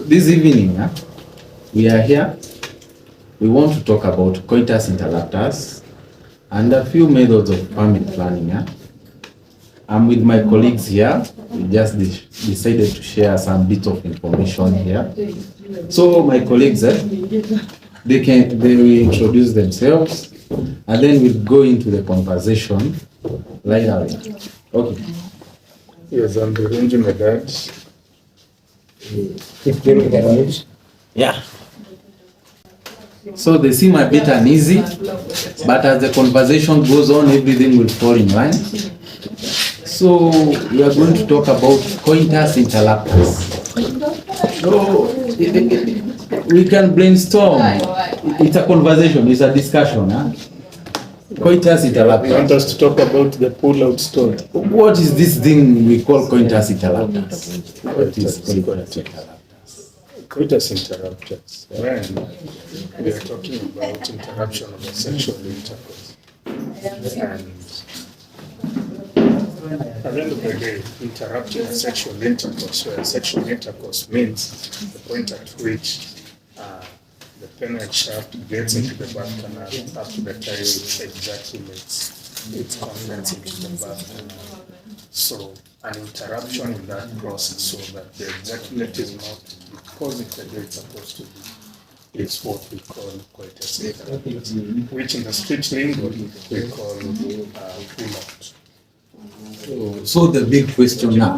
this evening, we are here. We want to talk about coitus interruptus and a few methods of family planning. I'm with my colleagues here. We just decided to share some bits of information here. So my colleagues, they will introduce themselves, and then we'll go into the conversation later. Okay. Yes, I'm the Medad. Yeah. So they seem a bit uneasy, but as the conversation goes on, everything will fall in line. So we are going to talk about coitus interruptus. So we can brainstorm. It's a conversation, it's a discussion. Coitus interruptus. You want us to talk about the pull-out story? What is this thing we call coitus interruptus? What is coitus interruptus? Coitus interruptus. When we are talking about interruption of the sexual intercourse. And at the end of the day, interrupting a sexual intercourse, where sexual intercourse means the point at which the penile shaft gets into the birth canal up to the time it ejaculates its contents into the birth canal. So an interruption in that process so that the ejaculate is not deposited where it's supposed to be is what we call coitus interruptus, which in the street lingo we call pull-out. So the big question now,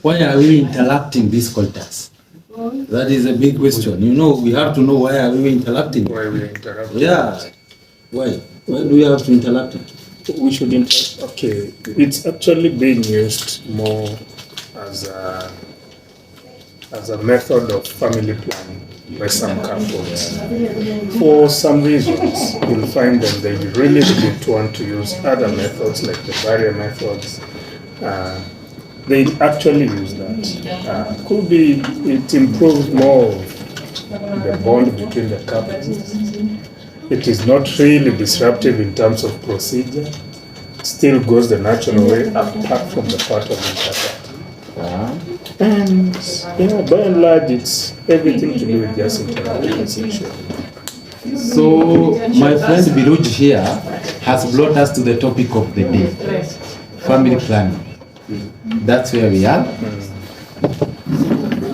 why are we interrupting this coitus? That is a big question. You know, we have to know why are we interrupting. Why we interrupt? Yeah. Why? Why do we have to interrupt it? We should okay. It's actually being used more as a method of family planning by some couples. For some reasons, you'll find them they really didn't want to use other methods like the barrier methods. They actually use that. Could be it improves more the bond between the couples. It is not really disruptive in terms of procedure. Still goes the natural way apart from the part of interrupting. And by and large, it's everything to do with just interrupting the sexual. So my friend Biruj here has brought us to the topic of the day, family planning. That's where we are.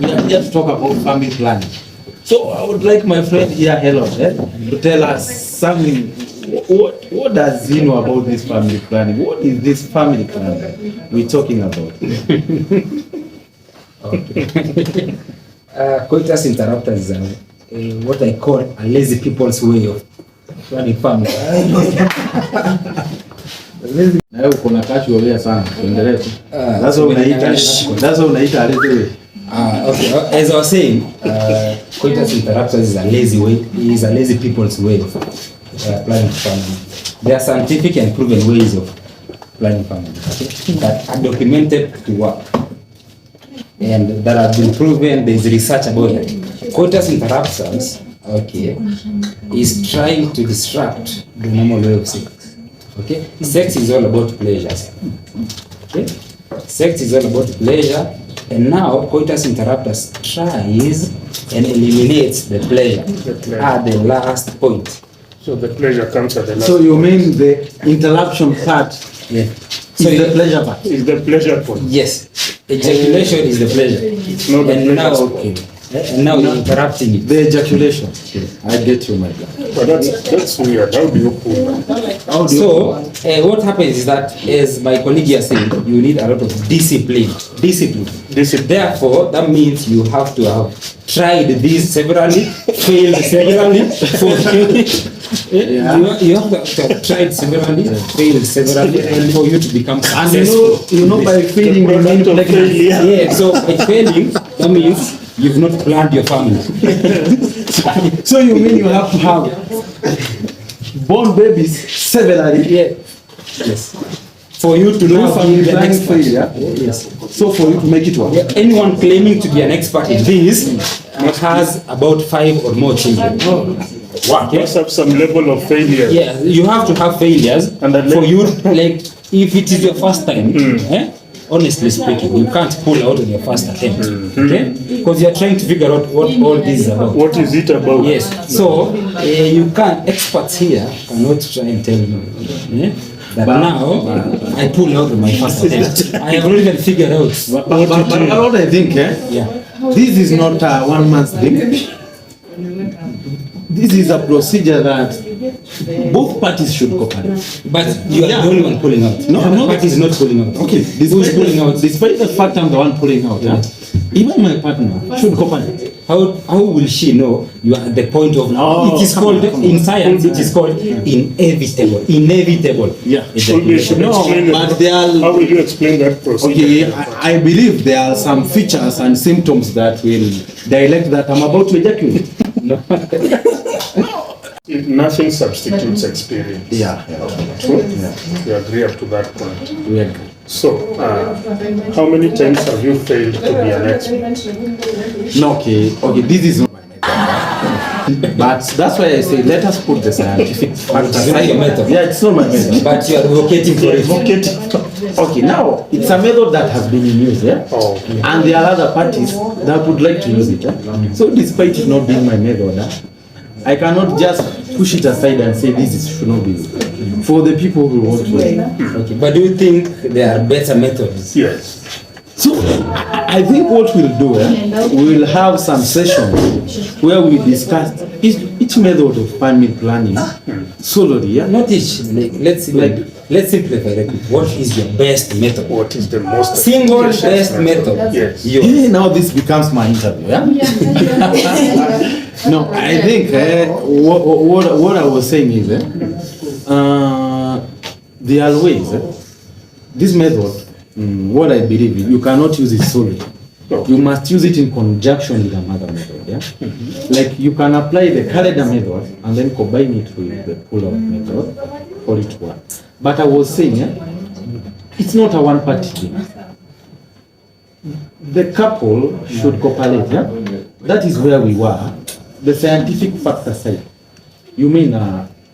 We are here to talk about family planning. So I would like my friend here, Helen, to tell us something. What does he know about this family planning? What is this family planning we're talking about? Okay. Coitus interruptus is what I call a lazy people's way of planning family. Na wewe uko na kashi wewe sana. Endelea. Sasa unaita alete. Okay. As I was saying, coitus interruptus is a lazy way. It is a lazy people's way of planning family. There are scientific and proven ways of planning family, okay, that are documented to work and that have been proven. There is research about it. Coitus interruptus, okay, is trying to disrupt the normal way of sex. Okay, sex is all about pleasure. Okay, sex is all about pleasure, and now coitus interruptus tries and eliminates the pleasure at the last point. So the pleasure comes at the last. So you mean the interruption part? Yeah. So is the pleasure part? Is the pleasure point? Yes. Ejaculation is the pleasure. It's not the And pleasure now, spot. okay. And now you're interrupting it. The ejaculation. Okay. I get you, my brother. But that's weird. How do you pull that? So what happens is that, as my colleague here said, you need a lot of discipline. Therefore, that means you have to have tried this severally, failed severally. You have to have tried severally, failed severally, for you to become successful. And you know by failing you mean pregnancy. Yeah. So by failing, that means you've not planned your family. So you mean you have to have born babies severally? Yeah. Yes. For you to know family the planning next failure. Yes. So for you to make it work. Yeah, anyone claiming to be an expert in this has about 5 or more children. What? You must have some level of failure. Yeah, you have to have failures And for you, like, if it is your first time, honestly speaking, you can't pull out on your first attempt, okay? Because you're trying to figure out what all this is about. What is it about? Yes, so you can't, experts here cannot try and tell me that now I pull out on my first attempt. I have already figured out. But what I think, this is not a 1 month thing. This is a procedure that both parties should cooperate. But you are the only one pulling out. No, I'm not. The party is not pulling out. Okay, Who's pulling out? Despite the fact I'm the one pulling out, even my partner should cooperate. How will she know you are at the point of it is called in science it is called inevitable. Yeah. So you should explain but they are, how will you explain that procedure? okay, I believe there are some features and symptoms that will dilate that I'm about to ejaculate. Nothing substitutes experience. Yeah. True? Yeah. You agree up to that point. We agree. So, how many times have you failed to be an expert? No, okay, this is not my method. But that's why I say let us put the scientific factor It's not your method. Yeah, it's not my method. But you are advocating for it. Okay, now it's a method that has been in use, Oh. and there are other parties that would like to use it. So despite it not being my method, I cannot just push it aside and say this should not be used. For the people who want to. Okay, but do you think there are better methods? Yes. So I think what we'll do, we will have some sessions where we discuss each method of family planning solely. Not each. Let's simplify it. What is your best method? What is the most Single efficacious best method. Yes. Yours. Now this becomes my interview. No, I think what I was saying is there are ways. This method, what I believe in, you cannot use it solely. You must use it in conjunction with another method. Like you can apply the calendar method and then combine it with the pull-out method for it to work. But I was saying, it's not a one-party thing. The couple should cooperate. That is where we were. The scientific factor side. You mean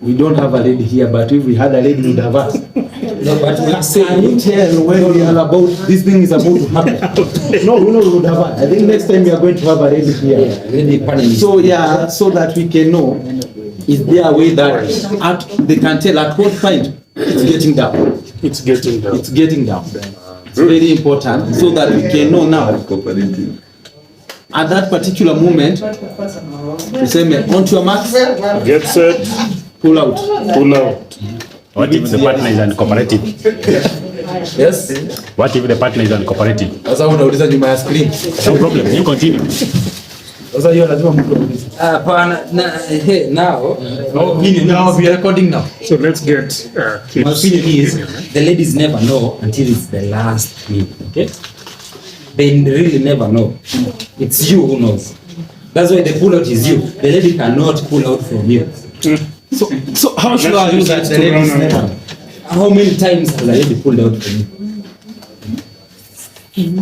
we don't have a lady here, but if we had a lady, we'd have us. No, but we say Can you tell when we are about this thing is about to happen? No, we would have us. I think next time we are going to have a lady here. So so that we can know, is there a way that they can tell at what point it's getting down. It's getting down. It's getting down. It's very important so that we can know now. At that particular moment, you say, on to your marks, Get set, pull out. pull out. What if the partner is uncooperative? Yes? What if the partner is uncooperative? Sasa unauliza nyuma ya screen. No problem, you continue. Sasa hiyo lazima mkuulize. now Now we are recording now. So let's get my opinion is the ladies never know until it's the last minute. Okay? They really never know. It's you who knows. That's why the pull out is you. The lady cannot pull out from you. So how sure are you that the ladies never know? How many times has a lady pulled out from you? in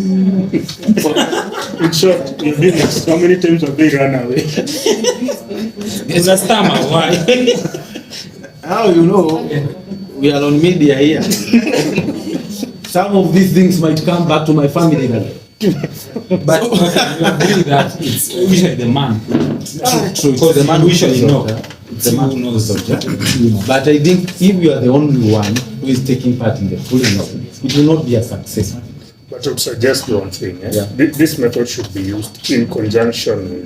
short, in business, how many times have they run away? It's a stammer. Why? How you know we are on media here? Some of these things might come back to my family. But you agree that it's usually the man. True. Because the man usually know. It's the man who knows. But I think if you are the only one who is taking part in the pulling out, it will not be a success. But I would suggest one thing. Yeah. This method should be used in conjunction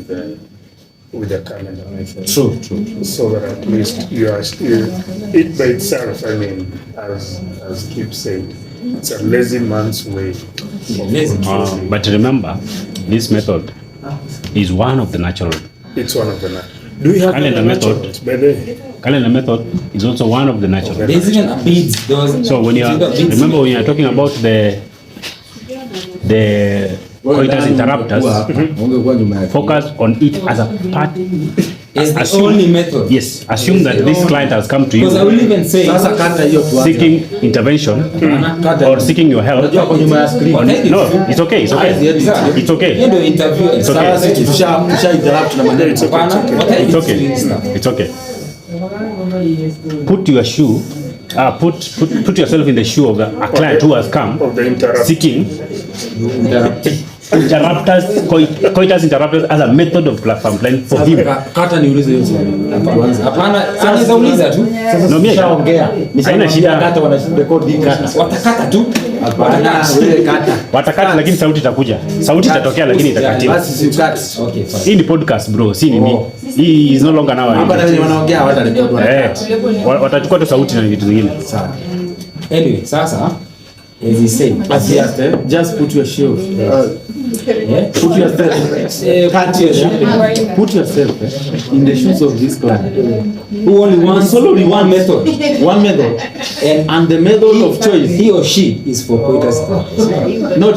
with the calendar method. True. So that at least it by itself, I mean, as Kip said, it's a lazy man's way. But remember, this method is one of the natural. It's one of the. Do you have Calendar other method. methods, by the way? Calendar method is also one of the natural. There's even a beads. So when you are, remember when you are talking about the Coitus Interruptus, focus on it as a part. It's the only method. Yes, assume that this client has come to you Because I will even say, seeking intervention or seeking your help. No, it's okay. It's okay. It's okay. you do interview. It's okay. It's okay. Put your shoe put yourself in the shoe of a client who has come Of the interrupt. seeking coitus interruptus as a method of platform planning for him. Kata niulize hiyo swali. Hapana, anaweza uliza tu. No, mimi Nishaongea. haina shida. Kata wanarekodi hii kata. Watakata tu. Wewe kata. Watakata lakini sauti itakuja. Sauti itatokea lakini itakatiwa. Basi si kata. Okay, fine. Hii ni podcast bro, si nini. Hii is no longer now. Hapa ndio wanaongea watarekodi Watachukua tu sauti na vitu vingine. Sawa. Anyway, sasa as he said, Just put your shield. yeah, Put yourself. Cut your shield. Put yourself in the shoes of this client. who only wants Only one method, One method. and And the method of choice. he or she is for coitus interruptus. Not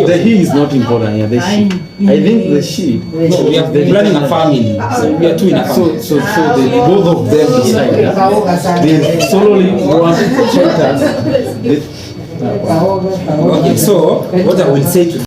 the he is not important here. The she. I think the she. No, we are planning a family. So we are two in a family. So the both of them decide. They solely want coitus. Okay, so what I will say to